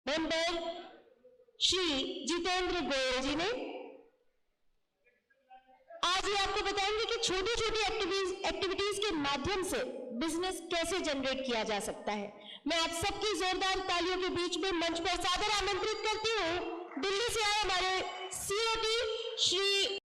Member Shri Jitendra Goyal जी ने आज ये आपको बताएंगे कि छोटी छोटी एक्टिविटीज के माध्यम से बिजनेस कैसे जनरेट किया जा सकता है। मैं आप सबकी जोरदार तालियों के बीच में मंच पर सादर आमंत्रित करती हूं दिल्ली से आए हमारे सीओटी श्री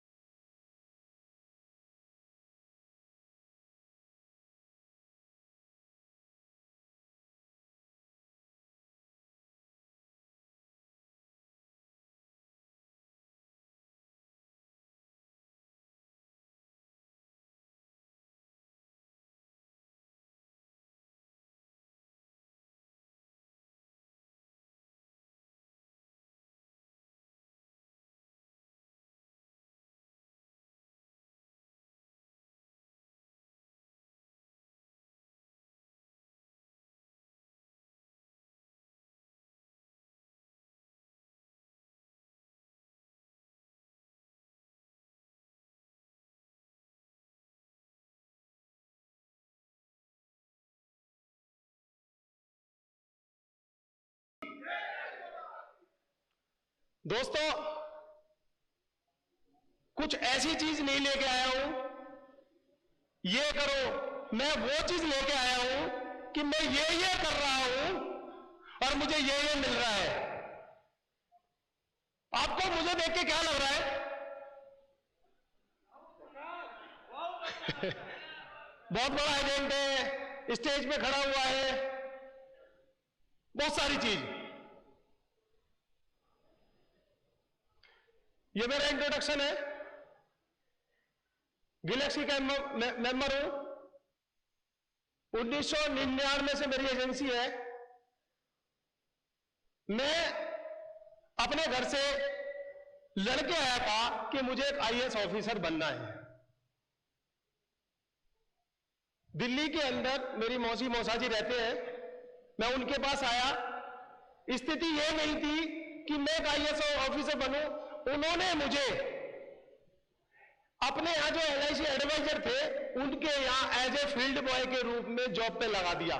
दोस्तों, कुछ ऐसी चीज नहीं लेके आया हूं ये करो, मैं वो चीज लेके आया हूं कि मैं ये कर रहा हूं और मुझे ये मिल रहा है। आपको मुझे देख के क्या लग रहा है? बहुत बड़ा एजेंट है, स्टेज पे खड़ा हुआ है, बहुत सारी चीज। ये मेरा इंट्रोडक्शन है। गैलेक्सी का मेंबर हूं, 1999 से मेरी एजेंसी है। मैं अपने घर से लड़के आया था कि मुझे एक आईएएस ऑफिसर बनना है। दिल्ली के अंदर मेरी मौसी मौसाजी रहते हैं, मैं उनके पास आया। स्थिति यह नहीं थी कि मैं एक आईएएस ऑफिसर बनूं। उन्होंने मुझे अपने यहां जो एलआईसी एडवाइजर थे उनके यहां एज ए फील्ड बॉय के रूप में जॉब पे लगा दिया।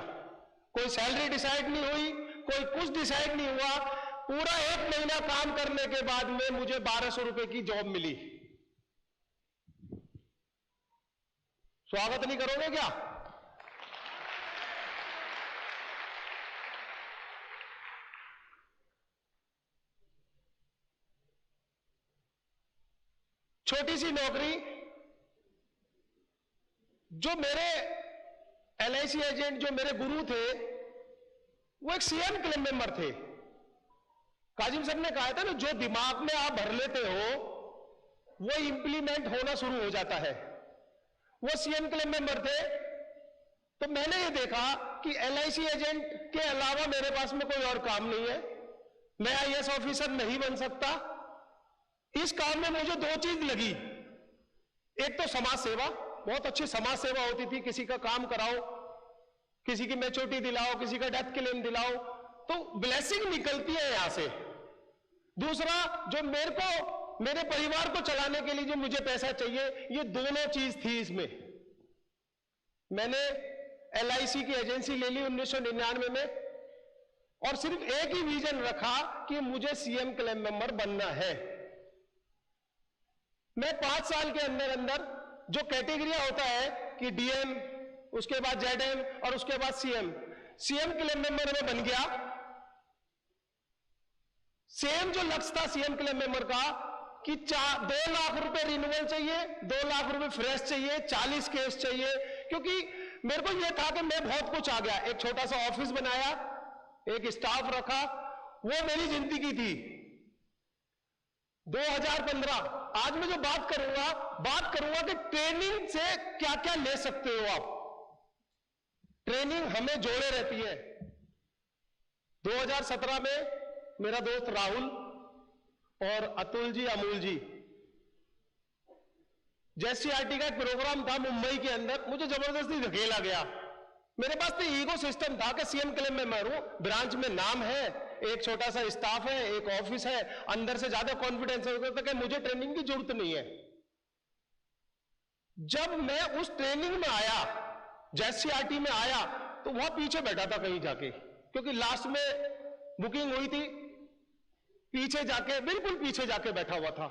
कोई सैलरी डिसाइड नहीं हुई, कोई कुछ डिसाइड नहीं हुआ। पूरा 1 महीना काम करने के बाद में मुझे 1200 रुपए की जॉब मिली। स्वागत नहीं करोगे क्या? छोटी सी नौकरी। जो मेरे एलआईसी एजेंट, जो मेरे गुरु थे, वो एक सीएम क्लेम मेंबर थे। काजिम सर ने कहा था ना, जो दिमाग में आप भर लेते हो वो इंप्लीमेंट होना शुरू हो जाता है। वो सीएम क्लेम मेंबर थे। तो मैंने ये देखा कि एलआईसी एजेंट के अलावा मेरे पास में कोई और काम नहीं है, मैं आईएएस ऑफिसर नहीं बन सकता। इस काम में मुझे 2 चीज लगी। एक तो समाज सेवा, बहुत अच्छी समाज सेवा होती थी। किसी का काम कराओ, किसी की मैच्योरिटी दिलाओ, किसी का डेथ क्लेम दिलाओ, तो ब्लेसिंग निकलती है यहां से। दूसरा, जो मेरे को, मेरे परिवार को चलाने के लिए जो मुझे पैसा चाहिए, ये दोनों चीज थी इसमें। मैंने एलआईसी की एजेंसी ले ली 1999 में और सिर्फ एक ही विजन रखा कि मुझे सीएम क्लेम मेंबर बनना है। मैं 5 साल के अंदर अंदर जो कैटेगरी होता है कि डीएम, उसके बाद जेडएम और उसके बाद सीएम क्लेम मेंबर में बन गया। सेम जो लक्ष्य था सीएम क्लेम मेंबर का कि 2 लाख रुपए रिन्यूअल चाहिए, 2 लाख रुपए फ्रेश चाहिए, 40 केस चाहिए। क्योंकि मेरे को यह था कि मैं बहुत कुछ आ गया। एक छोटा सा ऑफिस बनाया, एक स्टाफ रखा, वो मेरी जिंदगी थी। 2015, आज मैं जो बात करूंगा कि ट्रेनिंग से क्या क्या ले सकते हो आप। ट्रेनिंग हमें जोड़े रहती है। 2017 में मेरा दोस्त राहुल और अतुल जी, अमूल जी, जेसीआरटी का एक प्रोग्राम था मुंबई के अंदर, मुझे जबरदस्ती धकेला गया। मेरे पास तो ईगो सिस्टम था कि सीएम क्लेम मेंबर हूं, ब्रांच में नाम है, एक छोटा सा स्टाफ है, एक ऑफिस है, अंदर से ज्यादा कॉन्फिडेंस होता था कि मुझे ट्रेनिंग की जरूरत नहीं है। जब मैं उस ट्रेनिंग में आया, जेसीआरटी में आया, तो वहां पीछे बैठा था कहीं जाके, क्योंकि लास्ट में बुकिंग हुई थी, पीछे जाके, बिल्कुल पीछे जाके बैठा हुआ था।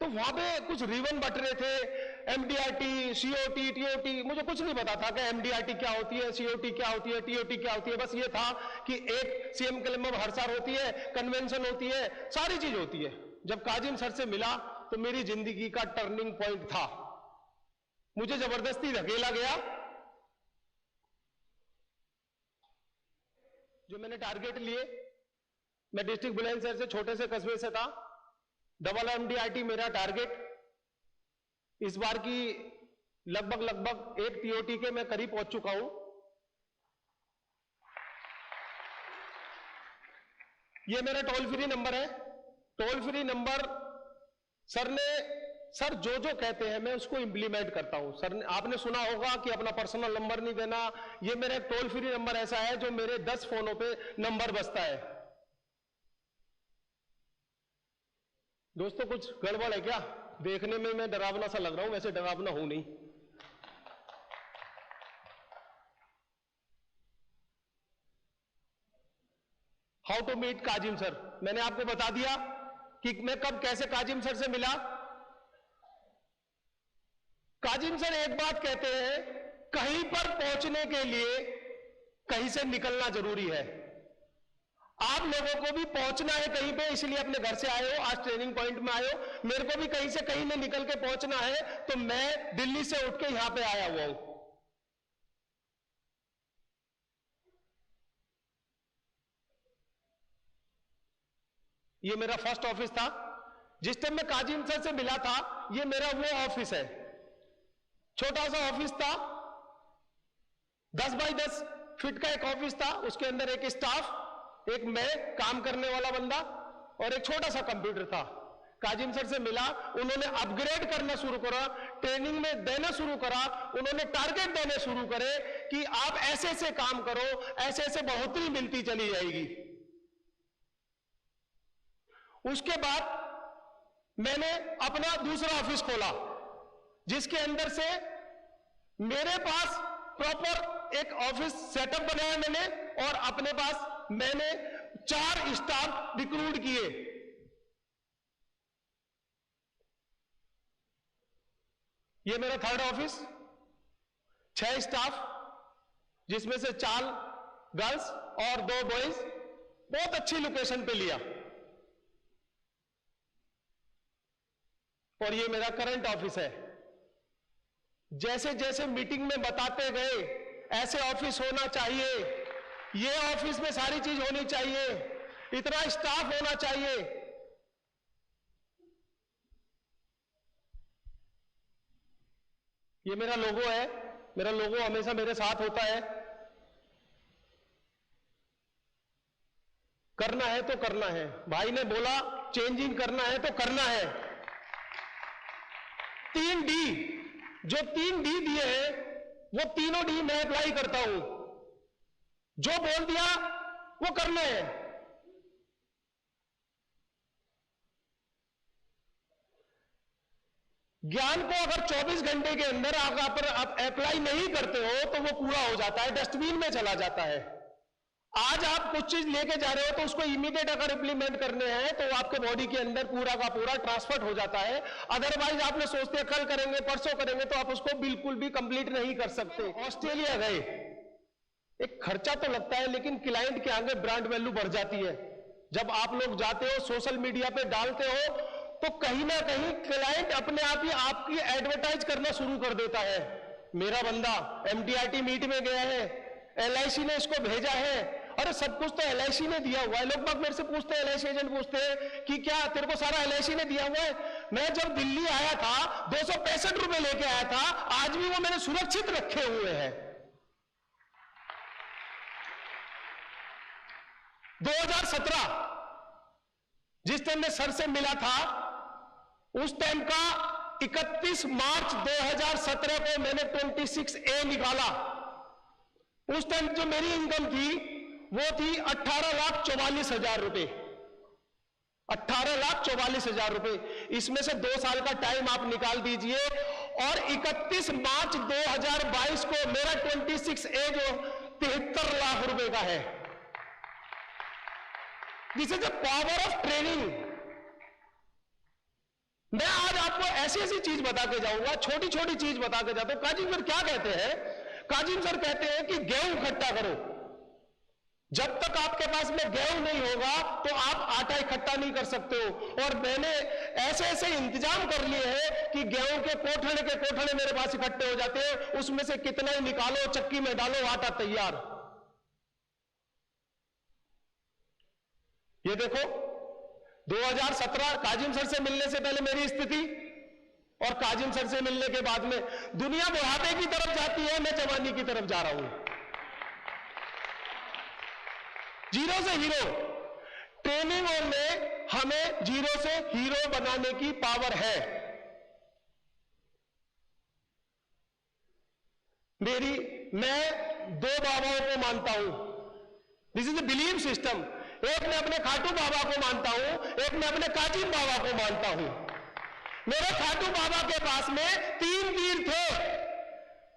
तो वहां पे कुछ रिबन बट रहे थे, एमडीआरटी, सीओटी, टीओटी, मुझे कुछ नहीं पता था कि एमडीआरटी क्या होती है, सीओटी क्या होती है, टीओटी क्या होती है। बस ये था कि एक सीएम क्लब में हर साल होती है, कन्वेंशन होती है, सारी चीज होती है। जब काजिम सर से मिला तो मेरी जिंदगी का टर्निंग पॉइंट था। मुझे जबरदस्ती धकेला गया। जो मैंने टारगेट लिए, मैं डिस्ट्रिक्ट बुलंदशहर से, छोटे से कस्बे से था, डबल एमडीआरटी मेरा टारगेट। इस बार की लगभग एक टीओटी के मैं करीब पहुंच चुका हूं। ये मेरा टोल फ्री नंबर है। टोल फ्री नंबर सर जो कहते हैं मैं उसको इंप्लीमेंट करता हूं। सर ने, आपने सुना होगा कि अपना पर्सनल नंबर नहीं देना। ये मेरा टोल फ्री नंबर ऐसा है जो मेरे 10 फोनों पे नंबर बजता है। दोस्तों कुछ गड़बड़ है क्या? देखने में मैं डरावना सा लग रहा हूं, वैसे डरावना हूं नहीं। How to meet Kazim sir, मैंने आपको बता दिया कि मैं कब कैसे काजिम सर से मिला। काजिम सर एक बात कहते हैं, कहीं पर पहुंचने के लिए कहीं से निकलना जरूरी है। आप लोगों को भी पहुंचना है कहीं पे, इसलिए अपने घर से आए हो, आज ट्रेनिंग पॉइंट में आए हो। मेरे को भी कहीं से कहीं में निकल के पहुंचना है, तो मैं दिल्ली से उठ के यहां पे आया हुआ हूं। ये मेरा फर्स्ट ऑफिस था। जिस टाइम मैं काजिम सर से मिला था, ये मेरा वो ऑफिस है। छोटा सा ऑफिस था, 10 बाई 10 फीट का एक ऑफिस था। उसके अंदर एक स्टाफ, एक मैं काम करने वाला बंदा और एक छोटा सा कंप्यूटर था। काजिम सर से मिला, उन्होंने अपग्रेड करना शुरू करा, ट्रेनिंग में देना शुरू करा, उन्होंने टारगेट देने शुरू करे कि आप ऐसे ऐसे काम करो, ऐसे ऐसे बढ़ोतरी मिलती चली जाएगी। उसके बाद मैंने अपना दूसरा ऑफिस खोला, जिसके अंदर से मेरे पास प्रॉपर एक ऑफिस सेटअप बनाया मैंने, और अपने पास मैंने 4 स्टाफ रिक्रूट किए। ये मेरा थर्ड ऑफिस, 6 स्टाफ, जिसमें से 4 गर्ल्स और 2 बॉयज। बहुत अच्छी लोकेशन पे लिया। और ये मेरा करंट ऑफिस है। जैसे जैसे मीटिंग में बताते गए, ऐसे ऑफिस होना चाहिए, ये ऑफिस में सारी चीज होनी चाहिए, इतना स्टाफ होना चाहिए। ये मेरा लोगो है। मेरा लोगो हमेशा मेरे साथ होता है। करना है तो करना है। भाई ने बोला चेंजिंग करना है तो करना है। 3 डी, जो 3 डी दिए हैं, वो तीनों डी मैं अप्लाई करता हूं। जो बोल दिया वो करना है। ज्ञान को अगर 24 घंटे के अंदर अगर आप अप्लाई नहीं करते हो तो वो कूड़ा हो जाता है, डस्टबिन में चला जाता है। आज आप कुछ चीज लेके जा रहे हो तो उसको इमीडिएट अगर इंप्लीमेंट करने हैं तो आपके बॉडी के अंदर पूरा का पूरा ट्रांसफर हो जाता है। अदरवाइज आपने सोचते कल करेंगे, परसों करेंगे, तो आप उसको बिल्कुल भी कंप्लीट नहीं कर सकते। ऑस्ट्रेलिया गए, एक खर्चा तो लगता है, लेकिन क्लाइंट के आगे ब्रांड वैल्यू बढ़ जाती है। जब आप लोग जाते हो, सोशल मीडिया पे डालते हो, तो कहीं ना कहीं क्लाइंट अपने आप ही आपकी एडवर्टाइज करना शुरू कर देता है। मेरा बंदा एमडीआरटी मीट में गया है, एलआईसी ने इसको भेजा है। अरे सब कुछ तो एलआईसी ने दिया हुआ है। लोग बाग मेरे से पूछते हैं, एलआईसी एजेंट पूछते हैं कि क्या तेरे को सारा एलआईसी ने दिया हुआ है? मैं जब दिल्ली आया था 265 रुपए लेके आया था, आज भी वो मैंने सुरक्षित रखे हुए हैं। 2017 जिस टाइम मैं सर से मिला था, उस टाइम का 31 मार्च 2017 को मैंने 26A निकाला। उस टाइम जो मेरी इनकम थी वो थी 18,44,000 रुपए। 18,44,000 रुपए। इसमें से 2 साल का टाइम आप निकाल दीजिए, और 31 मार्च 2022 को मेरा 26A जो 73 लाख रुपए का है। This is the power of training. मैं आज आपको ऐसी ऐसी चीज बता के जाऊंगा, छोटी छोटी चीज बता के जाता हूं। काजिम सर क्या कहते हैं? काजिम सर कहते हैं कि गेहूं इकट्ठा करो। जब तक आपके पास में गेहूं नहीं होगा तो आप आटा इकट्ठा नहीं कर सकते हो। और मैंने ऐसे ऐसे इंतजाम कर लिए हैं कि गेहूं के कोठड़े मेरे पास इकट्ठे हो जाते हैं, उसमें से कितना ही निकालो, चक्की में डालो, आटा तैयार। ये देखो 2017 काजिम सर से मिलने से पहले मेरी स्थिति और काजिम सर से मिलने के बाद में, दुनिया बुढ़ापे की तरफ जाती है, मैं जवानी की तरफ जा रहा हूं। जीरो से हीरो। ट्रेनिंगों में हमें जीरो से हीरो बनाने की पावर है। मैं दो बाबाओं को मानता हूं। This is a believe system. एक मैं अपने खाटू बाबा को मानता हूं, एक मैं अपने काजिम बाबा को मानता हूं। मेरे खाटू बाबा के पास में 3 तीर थे,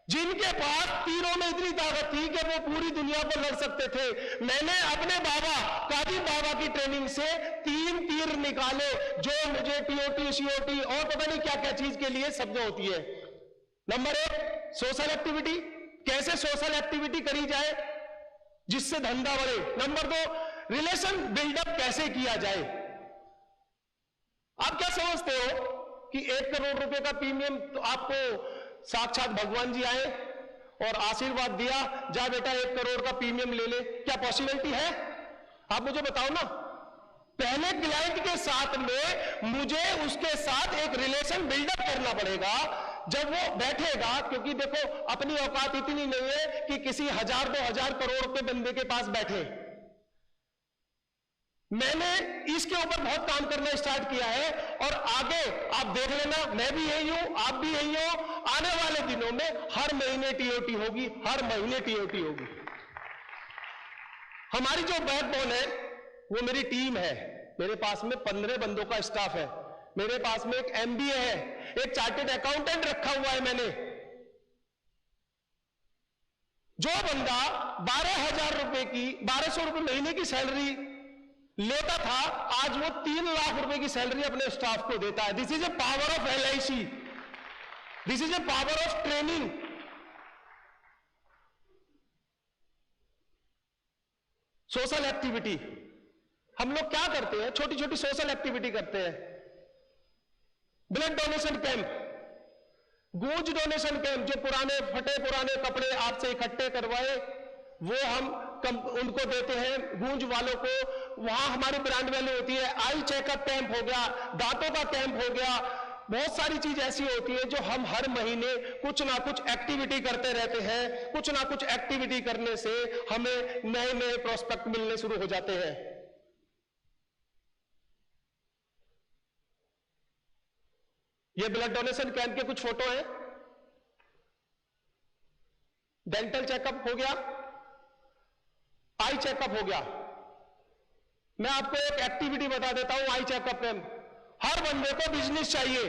जिनके पास तीरों में इतनी ताकत थी कि वो पूरी दुनिया को लड़ सकते थे। मैंने अपने बाबा काजिम बाबा की ट्रेनिंग से 3 तीर निकाले, जो मुझे टीओटी, सीओटी और पता नहीं क्या क्या चीज के लिए समझ होती है। नंबर 1 सोशल एक्टिविटी, कैसे सोशल एक्टिविटी करी जाए जिससे धंधा बढ़े। नंबर 2 रिलेशन बिल्डअप कैसे किया जाए। आप क्या समझते हो कि 1 करोड़ रुपए का प्रीमियम तो आपको साक्षात भगवान जी आए और आशीर्वाद दिया, जा बेटा 1 करोड़ का प्रीमियम ले ले, क्या पॉसिबिलिटी है? आप मुझे बताओ ना। पहले क्लाइंट के साथ में मुझे उसके साथ एक रिलेशन बिल्डअप करना पड़ेगा। जब वो बैठेगा, क्योंकि देखो अपनी औकात इतनी नहीं है कि किसी 1000 2000 करोड़ के बंदे के पास बैठे। मैंने इसके ऊपर बहुत काम करना स्टार्ट किया है और आगे आप देख लेना, मैं भी यही हूं, आप भी यही हो। आने वाले दिनों में हर महीने टीओटी होगी, हर महीने टीओटी होगी। हमारी जो बैकबोन है वो मेरी टीम है। मेरे पास में 15 बंदों का स्टाफ है। मेरे पास में एक एमबीए है, एक चार्टेड अकाउंटेंट रखा हुआ है मैंने। जो बंदा 12,000 रुपए की 1200 रुपए महीने की सैलरी लेता था, आज वो 3 लाख रुपए की सैलरी अपने स्टाफ को देता है। This is a power of LIC, this is a power of training. Social activity हम लोग क्या करते हैं? छोटी छोटी सोशल एक्टिविटी करते हैं। ब्लड डोनेशन कैंप, गूंज डोनेशन कैंप, जो पुराने कपड़े आपसे इकट्ठे करवाए वो हम उनको देते हैं, गूंज वालों को। वहां हमारी ब्रांड वैल्यू होती है। आई चेकअप कैंप हो गया, दांतों का कैंप हो गया। बहुत सारी चीज ऐसी होती है जो हम हर महीने कुछ ना कुछ एक्टिविटी करते रहते हैं। कुछ ना कुछ एक्टिविटी करने से हमें नए नए प्रोस्पेक्ट मिलने शुरू हो जाते हैं। ये ब्लड डोनेशन कैंप के कुछ फोटो हैं। डेंटल चेकअप हो गया, आई चेकअप हो गया। मैं आपको एक एक्टिविटी बता देता हूं, आई चेकअप कैंप। हर बंदे को बिजनेस चाहिए,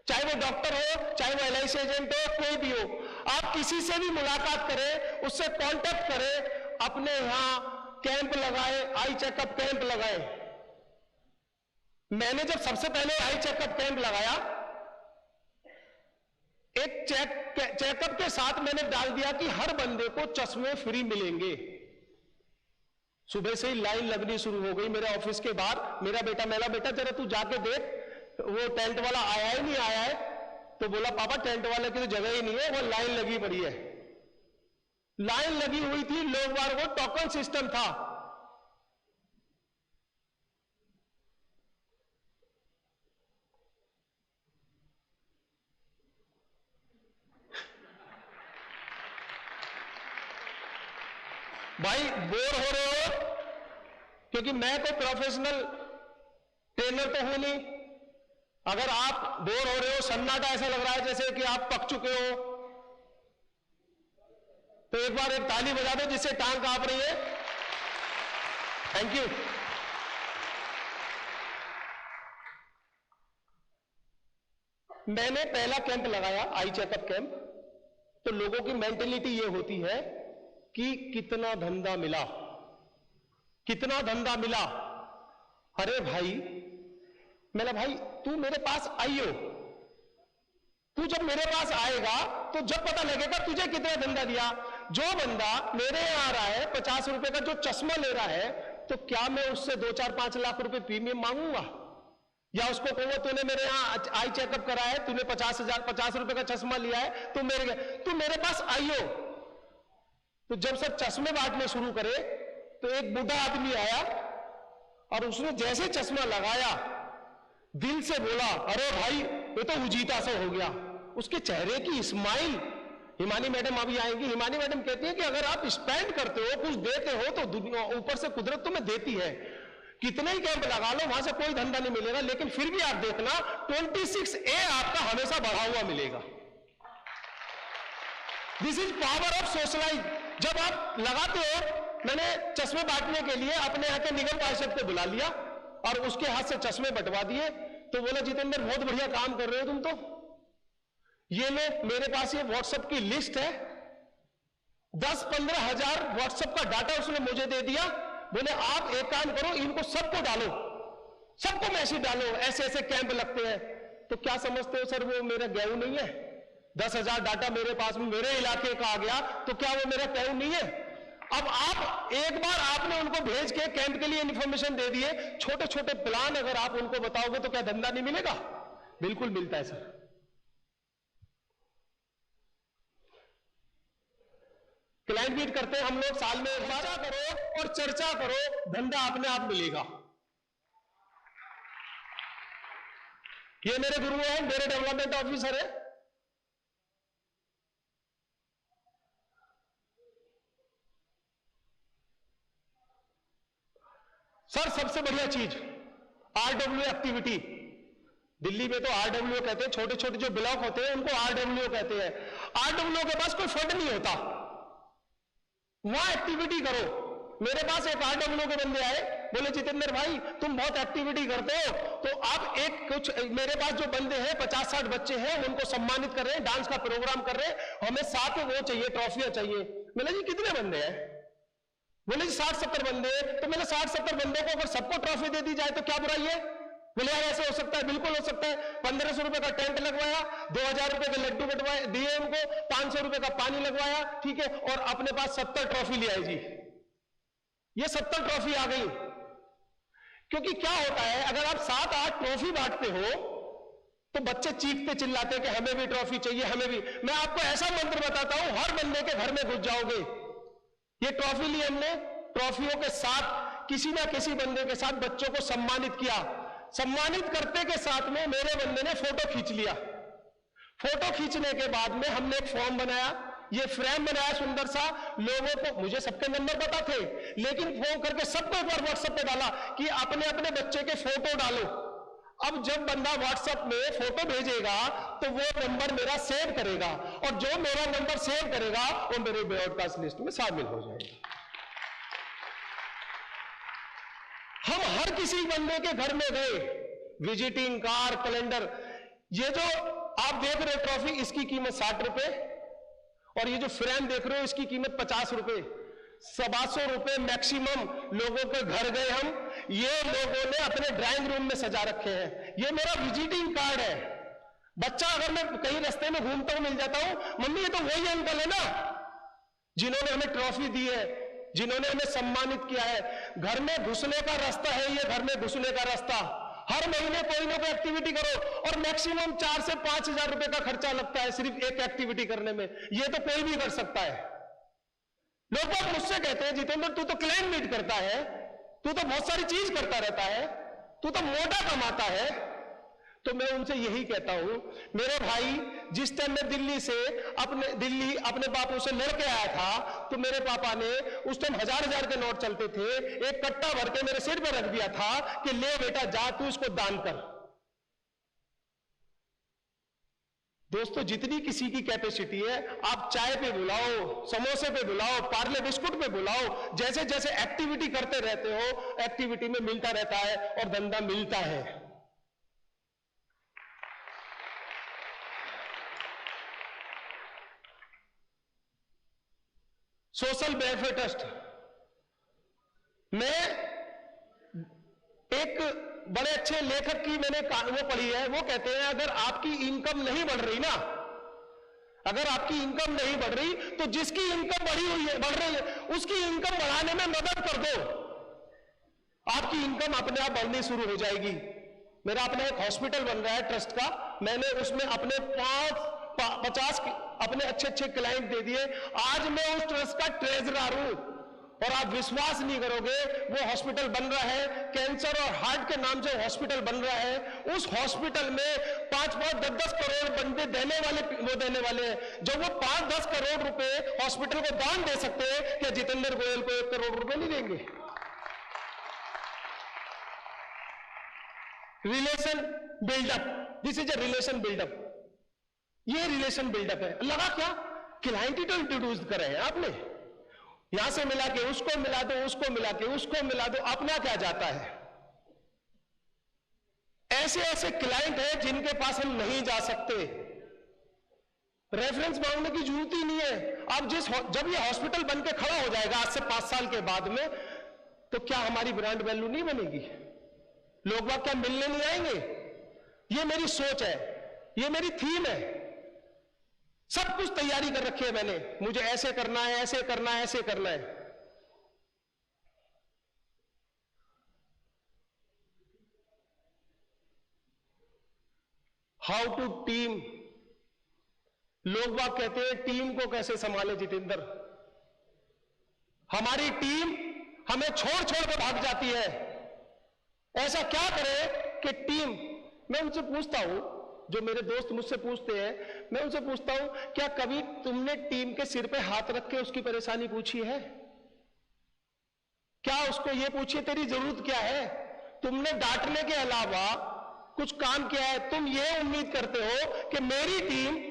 चाहे वो डॉक्टर हो, चाहे वो LIC एजेंट हो, कोई भी हो। आप किसी से भी मुलाकात करें, उससे कांटेक्ट करें, अपने यहां कैंप लगाए, आई चेकअप कैंप लगाए। मैंने जब सबसे पहले आई चेकअप कैंप लगाया, एक चेकअप के साथ मैंने डाल दिया कि हर बंदे को चश्मे फ्री मिलेंगे। सुबह से ही लाइन लगनी शुरू हो गई मेरे ऑफिस के बाहर। मेरा बेटा, मेरा बेटा जरा तू जाके देख, वो टेंट वाला आया ही नहीं आया है। तो बोला पापा टेंट वाले की तो जगह ही नहीं है, वो लाइन लगी पड़ी है। लाइन लगी हुई थी, लोग बार वो टोकन सिस्टम था। भाई बोर हो रहे हो? क्योंकि मैं तो प्रोफेशनल ट्रेनर तो हूं नहीं। अगर आप बोर हो रहे हो, सन्नाटा ऐसा लग रहा है जैसे कि आप पक चुके हो, तो एक बार एक ताली बजा दो जिससे टांग कांप रही है। Thank you. मैंने पहला कैंप लगाया, आई चेकअप कैंप। तो लोगों की मेंटेलिटी ये होती है कि कितना धंधा मिला, कितना धंधा मिला। अरे भाई, मेरा भाई तू मेरे पास आइयो, तू जब मेरे पास आएगा तो जब पता लगेगा तुझे कितना धंधा दिया। जो बंदा मेरे यहाँ आ रहा है 50 रुपए का जो चश्मा ले रहा है, तो क्या मैं उससे 2-4-5 लाख रुपए प्रीमियम मांगूंगा? या उसको कहूंगा तूने मेरे यहाँ आई चेकअप करा है, तूने 50 रुपए का चश्मा लिया है, तू मेरे पास आइयो। तो जब सब चश्मे बांटने शुरू करे तो एक बूढ़ा आदमी आया और उसने जैसे चश्मा लगाया दिल से बोला, अरे भाई ये तो उजीता सा हो गया। उसके चेहरे की स्माइल, हिमानी मैडम अभी आएंगी, हिमानी मैडम कहती है कि अगर आप स्पेंड करते हो, कुछ देते हो, तो ऊपर से कुदरत तुम्हें देती है। कितने ही कैंप लगा लो, वहां से कोई धंधा नहीं मिलेगा, लेकिन फिर भी आप देखना 26A आपका हमेशा बढ़ा हुआ मिलेगा। This is power of socialize. जब आप लगाते हो, मैंने चश्मे बांटने के लिए अपने यहाँ के निगम पार्षद को बुला लिया और उसके हाथ से चश्मे बंटवा दिए, तो बोला जितेंद्र बहुत बढ़िया काम कर रहे हो तुम तो। ये लो, मेरे पास ये व्हाट्सएप की लिस्ट है, 10-15 हजार व्हाट्सएप का डाटा उसने मुझे दे दिया। बोले आप एक काम करो, इनको सबको डालो, सबको मैसेज डालो, ऐसे ऐसे कैंप लगते हैं। तो क्या समझते हो सर, वो मेरा गेहूं नहीं है? 10,000 डाटा मेरे पास में मेरे इलाके का आ गया, तो क्या वो मेरा गेहूं नहीं है? अब आप एक बार आपने उनको भेज के कैंप के लिए इंफॉर्मेशन दे दिए, छोटे छोटे प्लान अगर आप उनको बताओगे तो क्या धंधा नहीं मिलेगा? बिल्कुल मिलता है सर। क्लाइंट मीट करते हैं हम लोग साल में एक बार, करो और चर्चा करो, धंधा अपने आप मिलेगा। ये मेरे गुरु हैं, मेरे डेवलपमेंट ऑफिसर है। सर सबसे बढ़िया चीज RW एक्टिविटी। दिल्ली में तो RW कहते हैं, छोटे छोटे जो ब्लॉक होते हैं उनको RW कहते हैं। RW के पास कोई फंड नहीं होता, वहां एक्टिविटी करो। मेरे पास एक RW के बंदे आए, बोले जितेंद्र भाई तुम बहुत एक्टिविटी करते हो, तो आप मेरे पास जो बंदे हैं 50-60 बच्चे हैं, उनको सम्मानित कर रहे हैं, डांस का प्रोग्राम कर रहे हैं, हमें 7 वो चाहिए, ट्रॉफियां चाहिए। बोले जी कितने बंदे हैं? बोले जी 60-70 बंदे। तो मैंने 60-70 बंदों को अगर सबको ट्रॉफी दे दी जाए तो क्या बुराई है? बोले यार ऐसे हो सकता है, बिल्कुल हो सकता है। 1500 रुपए का टेंट लगवाया, 2000 रुपए के लड्डू बटवाए दिए उनको, 500 रुपए का पानी लगवाया, ठीक है, और अपने पास 70 ट्रॉफी ले आई जी। ये 70 ट्रॉफी आ गई। क्योंकि क्या होता है, अगर आप 7-8 ट्रॉफी बांटते हो तो बच्चे चीखते चिल्लाते कि हमें भी ट्रॉफी चाहिए, हमें भी। मैं आपको ऐसा मंत्र बताता हूं, हर बंदे के घर में घुस जाओगे। ये ट्रॉफी ली हमने, ट्रॉफियों के साथ किसी ना किसी बंदे के साथ बच्चों को सम्मानित किया। सम्मानित करते के साथ में मेरे बंदे ने फोटो खींच लिया। फोटो खींचने के बाद में हमने एक फॉर्म बनाया, ये फ्रेम बनाया सुंदर सा। लोगों को, मुझे सबके नंबर पता थे, लेकिन फोन करके सबको एक बार व्हाट्सएप पे डाला कि अपने अपने बच्चे के फोटो डालो। अब जब बंदा व्हाट्सएप में फोटो भेजेगा तो वो नंबर मेरा सेव करेगा, और जो मेरा नंबर सेव करेगा वो मेरे ब्रॉडकास्ट लिस्ट में शामिल हो जाएगा। हम हर किसी बंदे के घर में गए, विजिटिंग कार्ड, कैलेंडर। ये जो आप देख रहे हो ट्रॉफी, इसकी कीमत 60 रुपए, और ये जो फ्रेम देख रहे हो इसकी कीमत 50 रुपए। 125 रुपए मैक्सिमम लोगों के घर गए हम, ये लोगों ने अपने ड्राइंग रूम में सजा रखे हैं। ये मेरा विजिटिंग कार्ड है। बच्चा अगर मैं कहीं रास्ते में घूमता हूं मिल जाता हूं, मम्मी ये तो वही अंकल है ना जिन्होंने हमें ट्रॉफी दी है, जिन्होंने हमें सम्मानित किया है। घर में घुसने का रास्ता है ये, घर में घुसने का रास्ता। हर महीने कोई ना कोई एक्टिविटी करो, और मैक्सिमम 4 से 5 हजार रुपए का खर्चा लगता है सिर्फ एक एक्टिविटी करने में। ये तो कोई भी कर सकता है। लोग मुझसे कहते हैं जितेंद्र तू तो क्लाइंट मीट करता है, तू तो बहुत सारी चीज करता रहता है, तू तो मोटा कमाता है। तो मैं उनसे यही कहता हूं, मेरे भाई जिस टाइम मैं दिल्ली अपने बापू से लड़के आया था, तो मेरे पापा ने उस टाइम 1000 के नोट चलते थे, एक कट्टा भर के मेरे सिर पर रख दिया था कि ले बेटा जा तू इसको दान कर। दोस्तों जितनी किसी की कैपेसिटी है, आप चाय पे बुलाओ, समोसे पे बुलाओ, पार्ले बिस्कुट पे बुलाओ, जैसे जैसे एक्टिविटी करते रहते हो, एक्टिविटी में मिलता रहता है और धंधा मिलता है। सोशल वेलफेयर ट्रस्ट में एक बड़े अच्छे लेखक की मैंने वो पढ़ी है, वो कहते हैं अगर आपकी इनकम नहीं बढ़ रही ना, अगर आपकी इनकम नहीं बढ़ रही तो जिसकी इनकम बढ़ रही है उसकी इनकम बढ़ाने में मदद कर दो, आपकी इनकम अपने आप बढ़नी शुरू हो जाएगी। मेरा अपना एक हॉस्पिटल बन रहा है ट्रस्ट का, मैंने उसमें अपने 50 अपने अच्छे अच्छे क्लाइंट दे दिए। आज मैं उस ट्रस्ट का ट्रेजरर हूं और आप विश्वास नहीं करोगे, वो हॉस्पिटल बन रहा है, कैंसर और हार्ट के नाम से हॉस्पिटल बन रहा है। उस हॉस्पिटल में 5-5, 10-10 करोड़ बंदे देने वाले हैं। जब वो 5-10 करोड़ रुपए हॉस्पिटल को दान दे सकते हैं, क्या जितेंद्र गोयल को 1 करोड़ रुपए नहीं देंगे? Relation buildup, this is a relation buildup. ये रिलेशन बिल्डअप है। लगा क्या क्लाइंट ही तो इंट्रोड्यूस कर रहे हैं आपने, यहां से मिला के उसको मिला दो, उसको मिला के उसको मिला दो, अपना क्या जाता है। ऐसे ऐसे क्लाइंट हैं जिनके पास हम नहीं जा सकते, रेफरेंस मांगने की जरूरत ही नहीं है। अब जब ये हॉस्पिटल बन के खड़ा हो जाएगा आज से 5 साल के बाद में, तो क्या हमारी ब्रांड वैल्यू नहीं बनेगी? लोग बाग क्या मिलने नहीं आएंगे? ये मेरी सोच है, ये मेरी थीम है। सब कुछ तैयारी कर रखी है मैंने, मुझे ऐसे करना है, ऐसे करना है, ऐसे करना है। हाउ टू टीम, लोग बाग कहते हैं टीम को कैसे संभाले जितेंद्र। हमारी टीम हमें छोड़ छोड़ कर भाग जाती है। ऐसा क्या करें कि टीम, मैं उनसे पूछता हूं, जो मेरे दोस्त मुझसे पूछते हैं, मैं उनसे पूछता हूं क्या कभी तुमने टीम के सिर पे हाथ रख के उसकी परेशानी पूछी है? क्या उसको ये पूछिए तेरी जरूरत क्या है? तुमने डांटने के अलावा कुछ काम किया है? तुम ये उम्मीद करते हो कि मेरी टीम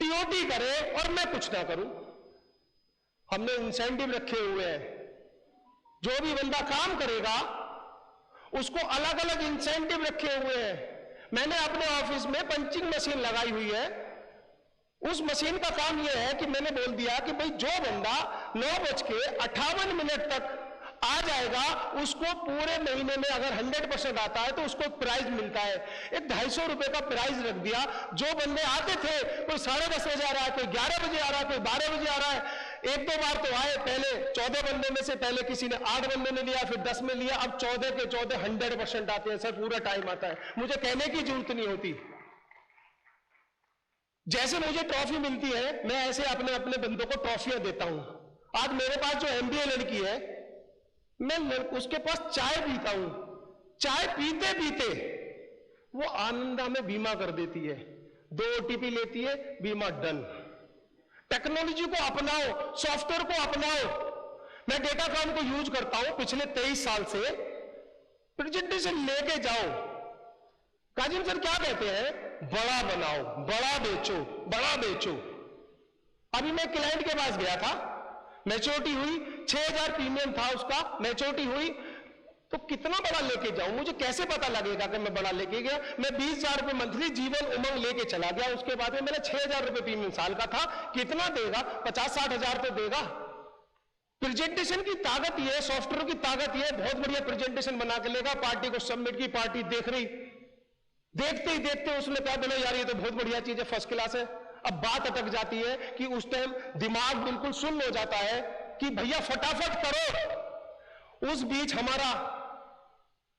टीओटी करे और मैं कुछ ना करूं। हमने इंसेंटिव रखे हुए हैं, जो भी बंदा काम करेगा उसको अलग अलग इंसेंटिव रखे हुए हैं। मैंने अपने ऑफिस में पंचिंग मशीन लगाई हुई है। उस मशीन का काम यह है कि मैंने बोल दिया कि भाई जो बंदा 9:58 तक आ जाएगा, उसको पूरे महीने में अगर 100% आता है तो उसको प्राइज मिलता है। एक 250 रुपए का प्राइज रख दिया। जो बंदे आते थे, कोई 10:30 बजे आ रहा है, कोई 11 बजे आ रहा है, कोई 12 बजे आ रहा है। 1-2 बार तो आए, पहले 14 बंदे में से पहले किसी ने 8 बंदे ने लिया, फिर 10 में लिया, अब 14 के 14 100% आते हैं। सर पूरा टाइम आता है, मुझे कहने की जरूरत नहीं होती। जैसे मुझे ट्रॉफी मिलती है, मैं ऐसे अपने अपने बंदों को ट्रॉफियां देता हूं। आज मेरे पास जो MBA लड़की है, मैं उसके पास चाय पीता हूं, चाय पीते पीते वो आनंदा में बीमा कर देती है, 2 OTP लेती है, बीमा डन। टेक्नोलॉजी को अपनाओ, सॉफ्टवेयर को अपनाओ। मैं डेटा काम को यूज करता हूं पिछले 23 साल से। प्रेजेंटेशन लेके जाओ, काजिम सर क्या कहते हैं, बड़ा बनाओ, बड़ा बेचो, बड़ा बेचो। अभी मैं क्लाइंट के पास गया था, मैच्योरिटी हुई, 6000 प्रीमियम था उसका, मैच्योरिटी हुई, तो कितना बड़ा लेके जाऊं, मुझे कैसे पता लगेगा कि मैं बड़ा लेके गया? मैं 20,000 रुपए मंथली जीवन उमंग लेके चला गया। उसके बाद में मैंने 6000 रुपए प्रीमियम साल का था, कितना देगा? 50-60 हजार तो देगा। प्रेजेंटेशन की ताकत ये, सॉफ्टवेयर की ताकत ये, बहुत बढ़िया प्रेजेंटेशन बना के लेगा, पार्टी को सबमिट की, पार्टी देख रही, देखते ही देखते उसने कहा बोले यार ये तो बहुत बढ़िया चीज है, फर्स्ट क्लास है। अब बात अटक जाती है कि उस टाइम दिमाग बिल्कुल सुन्न हो जाता है कि भैया फटाफट करो। उस बीच हमारा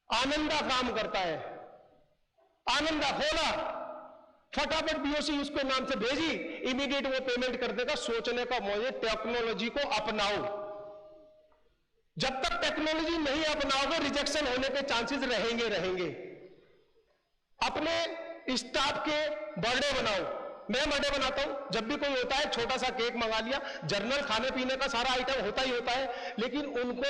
आनंदा काम करता है, आनंदा खोला, फटाफट BOC उसके नाम से भेजी, इमीडिएट वो पेमेंट कर देगा। सोचने का मौके, टेक्नोलॉजी को अपनाओ। जब तक टेक्नोलॉजी नहीं अपनाओगे, रिजेक्शन होने के चांसेस रहेंगे। अपने स्टाफ के बर्थडे बनाओ। मैं बर्थडे बनाता हूं, जब भी कोई होता है छोटा सा केक मंगा लिया, जर्नल खाने पीने का सारा आइटम होता ही होता है, लेकिन उनको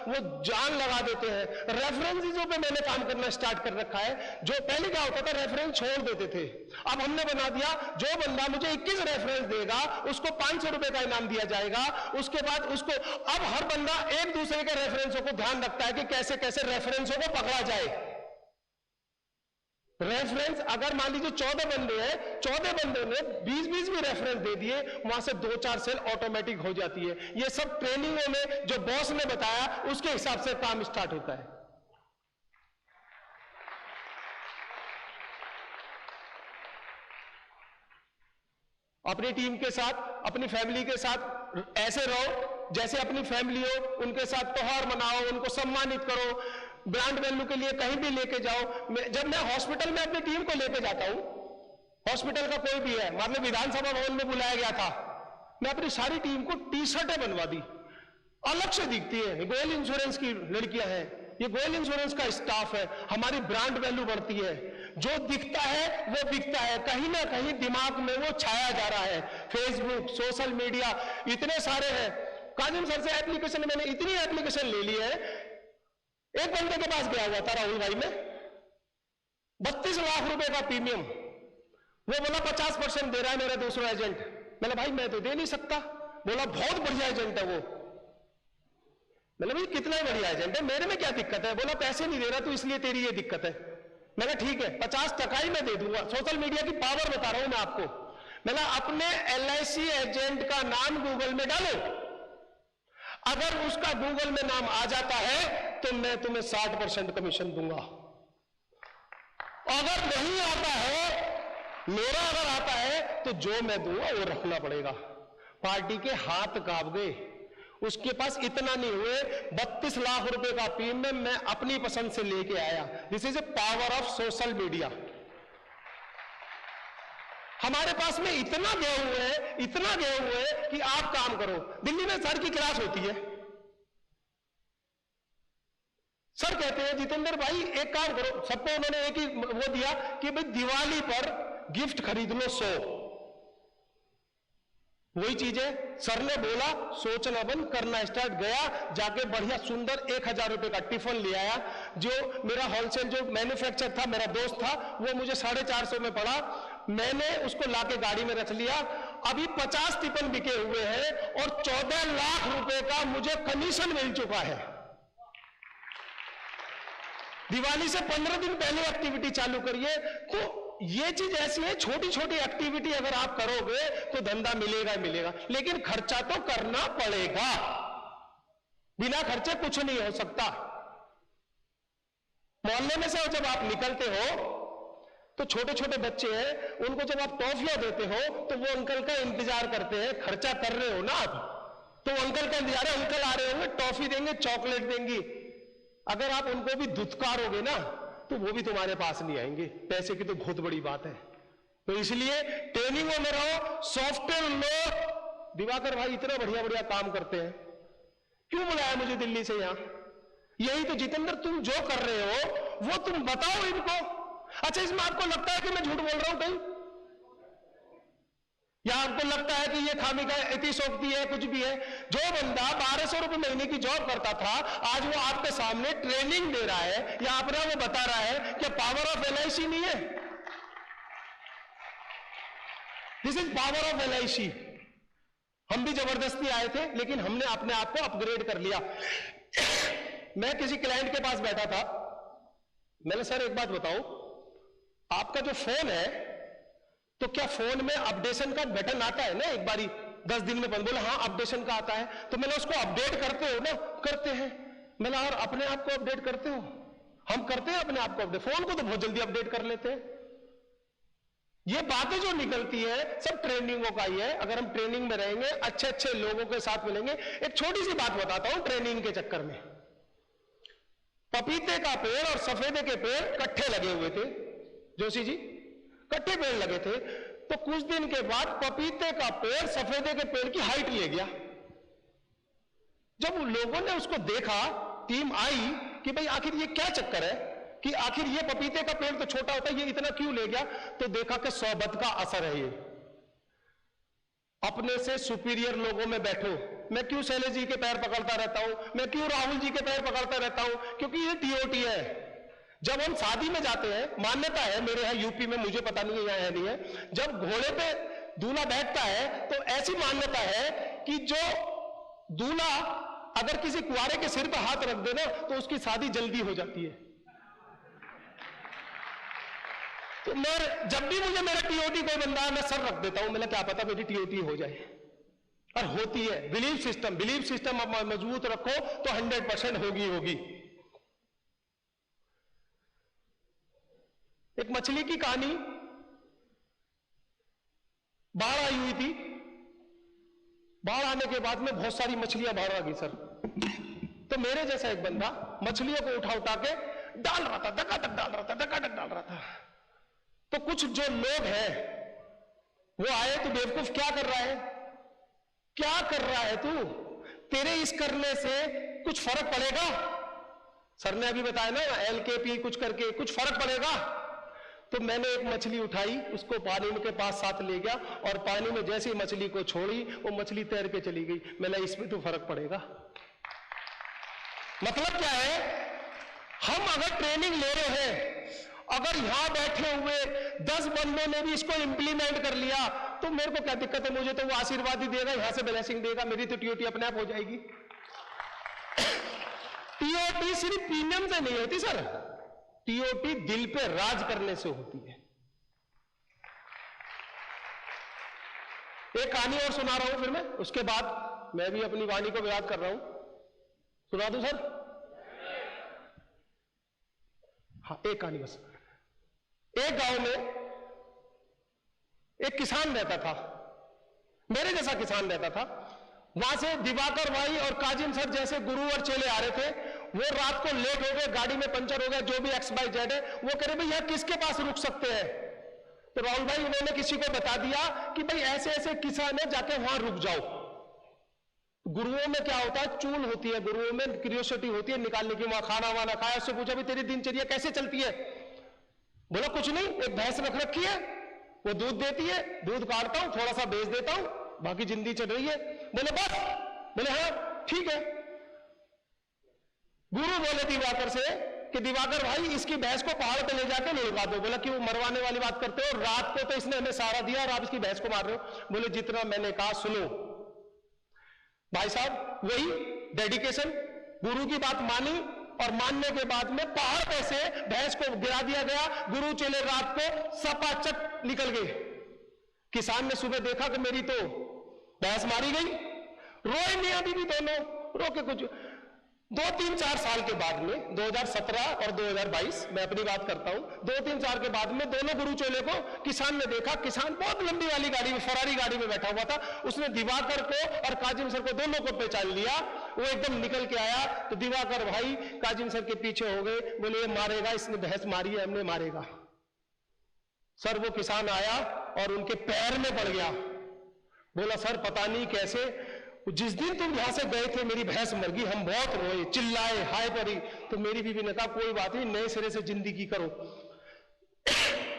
वो जान लगा देते हैं। रेफरेंसेस पे मैंने काम करना स्टार्ट कर रखा है। जो पहले क्या होता था, रेफरेंस छोड़ देते थे, अब हमने बना दिया जो बंदा मुझे 21 रेफरेंस देगा उसको 500 रुपए का इनाम दिया जाएगा। उसके बाद उसको, अब हर बंदा एक दूसरे के रेफरेंसों को ध्यान रखता है कि कैसे कैसे रेफरेंसों को पकड़ा जाए। रेफरेंस अगर मान लीजिए 14 बंदे हैं, 14 बंदों ने 20-20 भी रेफरेंस दे दिए, वहां से 2-4 सेल ऑटोमेटिक हो जाती है। ये सब ट्रेनिंगों में जो बॉस ने बताया उसके हिसाब से काम स्टार्ट होता है। अपनी टीम के साथ, अपनी फैमिली के साथ ऐसे रहो जैसे अपनी फैमिली हो, उनके साथ त्योहार मनाओ, उनको सम्मानित करो, ब्रांड वैल्यू के लिए कहीं भी लेके जाओ। जब मैं हॉस्पिटल में अपनी टीम को लेके जाता हूं, हॉस्पिटल का कोई भी है, मतलब विधानसभा भवन में बुलाया गया था, मैं अपनी सारी टीम को टी-शर्टें बनवा दी, अलग से दिखती है। गोयल इंश्योरेंस की लड़कियां हैं, ये गोयल इंश्योरेंस का स्टाफ है, हमारी ब्रांड वैल्यू बढ़ती है। जो दिखता है वो बिकता है, कहीं ना कहीं दिमाग में वो छाया जा रहा है। फेसबुक, सोशल मीडिया इतने सारे हैं। काजिम सर से एप्लीकेशन, मैंने इतनी एप्लीकेशन ले ली है। एक बंदे के पास गया हुआ था राहुल भाई में 32 लाख रुपए का प्रीमियम, वो बोला 50% दे रहा है मेरा दूसरा एजेंट। मैंने भाई मैं तो दे नहीं सकता। बोला बहुत बढ़िया एजेंट है वो। मैंने भाई कितना बढ़िया एजेंट है, मेरे में क्या दिक्कत है? बोला पैसे नहीं दे रहा तू, इसलिए तेरी ये दिक्कत है। मैंने ठीक है 50% ही मैं दे दूंगा। सोशल मीडिया की पावर बता रहा हूं मैं आपको। मैंने अपने LIC एजेंट का नाम गूगल में डालो, अगर उसका गूगल में नाम आ जाता है तो मैं तुम्हें 60% कमीशन दूंगा। अगर नहीं आता है, मेरा अगर आता है तो जो मैं दूंगा वो रखना पड़ेगा। पार्टी के हाथ कांप गए। उसके पास इतना नहीं हुए, 32 लाख रुपए का प्रीमियम मैं अपनी पसंद से लेके आया। This is a power of social media. हमारे पास में इतना गए हुए हैं, इतना गए हुए हैं कि आप काम करो। दिल्ली में सर की क्लास होती है, सर कहते हैं जितेंद्र भाई एक काम करो, सबको उन्होंने एक ही वो दिया कि भाई दिवाली पर गिफ्ट खरीद लो 100। वही चीज है, सर ने बोला सोचना बंद करना स्टार्ट। गया जाके बढ़िया सुंदर 1000 रुपए का टिफिन ले आया। जो मेरा होलसेल जो मैन्युफैक्चर था, मेरा दोस्त था, वो मुझे 450 में पड़ा। मैंने उसको लाके गाड़ी में रख लिया। अभी 50 टिफिन बिके हुए हैं और 14 लाख रुपए का मुझे कमीशन मिल चुका है। दिवाली से 15 दिन पहले एक्टिविटी चालू करिए। तो ये चीज ऐसी है, छोटी छोटी एक्टिविटी अगर आप करोगे तो धंधा मिलेगा ही मिलेगा, लेकिन खर्चा तो करना पड़ेगा। बिना खर्चे कुछ नहीं हो सकता। मोहल्ले में से जब आप निकलते हो तो छोटे छोटे बच्चे हैं, उनको जब आप टॉफियां देते हो तो वो अंकल का इंतजार करते हैं। खर्चा कर रहे हो ना आप, तो अंकल का इंतजार है, अंकल आ रहे होंगे, टॉफी देंगे, चॉकलेट देंगी। अगर आप उनको भी धुतकारोगे ना तो वो भी तुम्हारे पास नहीं आएंगे। पैसे की तो बहुत बड़ी बात है। तो इसलिए ट्रेनिंगों में रहो। सॉफ्टवेयर लोग, दिवाकर भाई इतना बढ़िया बढ़िया काम करते हैं, क्यों बुलाया मुझे दिल्ली से यहां? यही तो जितेंद्र तुम जो कर रहे हो वो तुम बताओ इनको। अच्छा, इसमें आपको लगता है कि मैं झूठ बोल रहा हूं कहीं, या आपको लगता है कि ये खामी का अतिशोक्ति है, कुछ भी है? जो बंदा 1200 रुपए महीने की जॉब करता था, आज वो आपके सामने ट्रेनिंग दे रहा है या अपना वो बता रहा है कि पावर ऑफ LIC नहीं है? This is power of LIC। हम भी जबरदस्ती आए थे, लेकिन हमने अपने आप को अपग्रेड कर लिया। मैं किसी क्लाइंट के पास बैठा था, मैंने सर एक बात बताओ, आपका जो फोन है तो क्या फोन में अपडेशन का बटन आता है ना, एक बारी 10 दिन में बंद? बोला हाँ अपडेशन का आता है। तो मैंने उसको अपडेट करते हो ना? करते हैं। मैंने और अपने आप को अपडेट करते हो? हम करते हैं अपने आप को अपडेट। फोन को तो बहुत जल्दी अपडेट कर लेते हैं। ये बातें जो निकलती है सब ट्रेनिंगों का ही है। अगर हम ट्रेनिंग में रहेंगे, अच्छे अच्छे लोगों के साथ मिलेंगे। एक छोटी सी बात बताता हूं ट्रेनिंग के चक्कर में। पपीते का पेड़ और सफेदे के पेड़ इकट्ठे लगे हुए थे, जोशी जी, इकट्ठे पेड़ लगे थे। तो कुछ दिन के बाद पपीते का पेड़ सफेदे के पेड़ की हाइट ले गया। जब उन लोगों ने उसको देखा, टीम आई कि भाई आखिर ये क्या चक्कर है, कि आखिर ये पपीते का पेड़ तो छोटा होता है, ये इतना क्यों ले गया? तो देखा कि सोबत का असर है। ये अपने से सुपीरियर लोगों में बैठो। मैं क्यों शैलेश जी के पैर पकड़ता रहता हूं, मैं क्यों राहुल जी के पैर पकड़ता रहता हूं? क्योंकि ये TOT है। जब हम शादी में जाते हैं, मान्यता है मेरे यहाँ यूपी में, मुझे पता नहीं है यहाँ है नहीं है, जब घोड़े पे दूल्हा बैठता है तो ऐसी मान्यता है कि जो दूल्हा अगर किसी कुंवारे के सिर पर हाथ रख दे ना तो उसकी शादी जल्दी हो जाती है। तो मैं जब भी मुझे मेरा टीओटी कोई बंदा है, मैं सर रख देता हूं, मैं क्या पता मेरी टीओटी हो जाए, और होती है। बिलीव सिस्टम आप मजबूत रखो तो 100% होगी। एक मछली की कहानी, बाढ़ आई हुई थी, बाढ़ आने के बाद में बहुत सारी मछलियां बाहर आ गई सर। तो मेरे जैसा एक बंदा मछलियों को उठा के डाल रहा था, धक्का-धक डाल रहा था। तो कुछ जो लोग हैं वो आए, तो बेवकूफ क्या कर रहा है तू, तेरे इस करने से कुछ फर्क पड़ेगा? सर ने अभी बताया ना, LKP कुछ करके कुछ फर्क पड़ेगा। तो मैंने एक मछली उठाई, उसको पानी के पास साथ ले गया, और पानी में जैसे ही मछली को छोड़ी, वो मछली तैर के चली गई। मैंने इसमें तो फर्क पड़ेगा। मतलब क्या है, हम अगर ट्रेनिंग ले रहे हैं, अगर यहां बैठे हुए 10 बंदों ने भी इसको इंप्लीमेंट कर लिया, तो मेरे को क्या दिक्कत है? मुझे तो वो आशीर्वाद ही देगा, यहां से ब्लेसिंग देगा, मेरी तो टीओटी अपने आप हो जाएगी। टीओटी सिर्फ प्रीमियम से नहीं होती सर, टीओटी दिल पे राज करने से होती है। एक कहानी और सुना रहा हूं फिर मैं, उसके बाद मैं भी अपनी वाणी को याद कर रहा हूं। सुना दूं सर? हाँ, एक कहानी बस। एक गांव में एक किसान रहता था, मेरे जैसा किसान रहता था। वहां से दिवाकर भाई और काजिम सर जैसे गुरु और चेले आ रहे थे। वो रात को लेट हो गए, गाड़ी में पंचर हो गया, जो भी XYZ है, वो कह रहे भाई यार किसके पास रुक सकते हैं? तो राहुल भाई उन्होंने किसी को बता दिया कि भाई ऐसे ऐसे किसान है, जाके वहां रुक जाओ। गुरुओं में क्या होता है, चूल होती है, गुरुओं में क्यूरियोसिटी होती है निकालने की। वहां खाना वाना खाया, उससे पूछा भी तेरी दिनचर्या कैसे चलती है? बोला कुछ नहीं, एक भैंस रख रखी है, वो दूध देती है, दूध काटता हूं, थोड़ा सा बेच देता हूं, बाकी जिंदगी चल रही है। बोले बस? बोले हाँ ठीक है। गुरु बोले दिवाकर से कि दिवाकर भाई इसकी भैंस को पहाड़ पे ले जाके लुढ़का दो। बोला क्यों, मरवाने वाली बात करते हो? रात को तो इसने हमें सहारा दिया और आप इसकी भैंस को मार रहे हो। बोले जितना मैंने कहा सुनो भाई साहब, वही डेडिकेशन, गुरु की बात मानी, और मानने के बाद में पहाड़ पे से भैंस को गिरा दिया गया। गुरु चले रात को सपाचट निकल गए। किसान ने सुबह देखा कि मेरी तो भैंस मारी गई। रोए मियां बीवी दोनों, रो के कुछ 2-3-4 साल के बाद में, 2017 और 2022 मैं अपनी बात करता हूं, 2-3-4 के बाद में दोनों गुरु चेले को किसान ने देखा। किसान बहुत लंबी वाली गाड़ी में, फरारी गाड़ी में बैठा हुआ था। उसने दिवाकर को और काजिम सर को दोनों को पहचान लिया। वो एकदम निकल के आया, तो दिवाकर भाई काजिम सर के पीछे हो गए। बोले ये मारेगा, इसने भैंस मारी है, हमने मारेगा। सर वो किसान आया और उनके पैर में पड़ गया। बोला सर पता नहीं कैसे, जिस दिन तुम यहां से गए थे मेरी भैंस मर गई, हम बहुत रोए, चिल्लाए, हाय पड़ी। तो मेरी बीवी ने कहा कोई बात नहीं, नए सिरे से जिंदगी करो।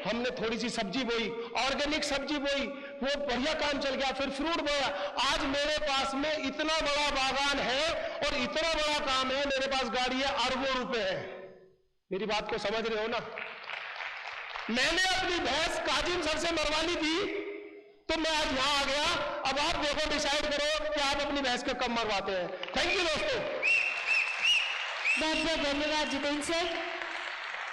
हमने थोड़ी सी सब्जी बोई, ऑर्गेनिक सब्जी बोई, वो बढ़िया काम चल गया। फिर फ्रूट बोया। आज मेरे पास में इतना बड़ा बागान है और इतना बड़ा काम है, मेरे पास गाड़ी है, अरबों रुपए है। मेरी बात को समझ रहे हो ना? मैंने अपनी भैंस काजिम सर से मरवा ली थी, तो मैं आज यहां आ गया। अब आप देखो, डिसाइड करो कि आप अपनी भैंस को कब मरवाते हैं। थैंक यू दोस्तों, बहुत बहुत धन्यवाद जितेंद्र सर।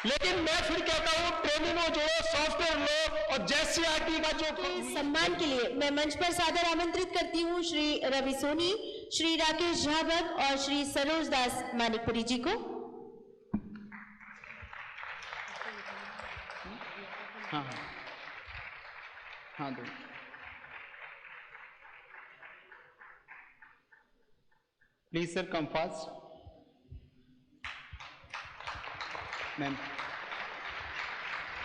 लेकिन मैं फिर कहता हूं ट्रेनिंग जो सॉफ्टवेयर लो और JCRT का जो सम्मान के लिए मैं मंच पर सादर आमंत्रित करती हूं श्री रवि सोनी, श्री राकेश झा भगत और श्री सरोज दास मानिकपुरी जी को। हाँ दो। Please sir come fast. Ma'am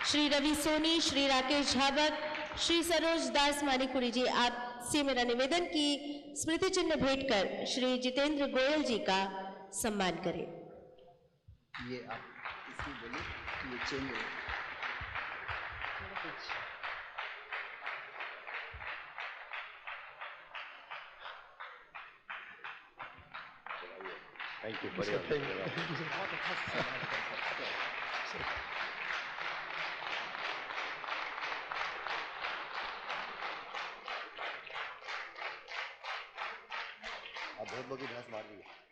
Shri Ravi Soni, Shri Rakesh Jha Bhagat, Shri Saroj Das Manikpuri ji, आपसे मेरा निवेदन की स्मृति चिन्ह भेंट कर श्री जितेंद्र गोयल जी का सम्मान करें। ये आप इसमें बोलिए, ये चेंज हो। थैंक यू, बढ़िया। बहुत लोग की भैंस मार दी है।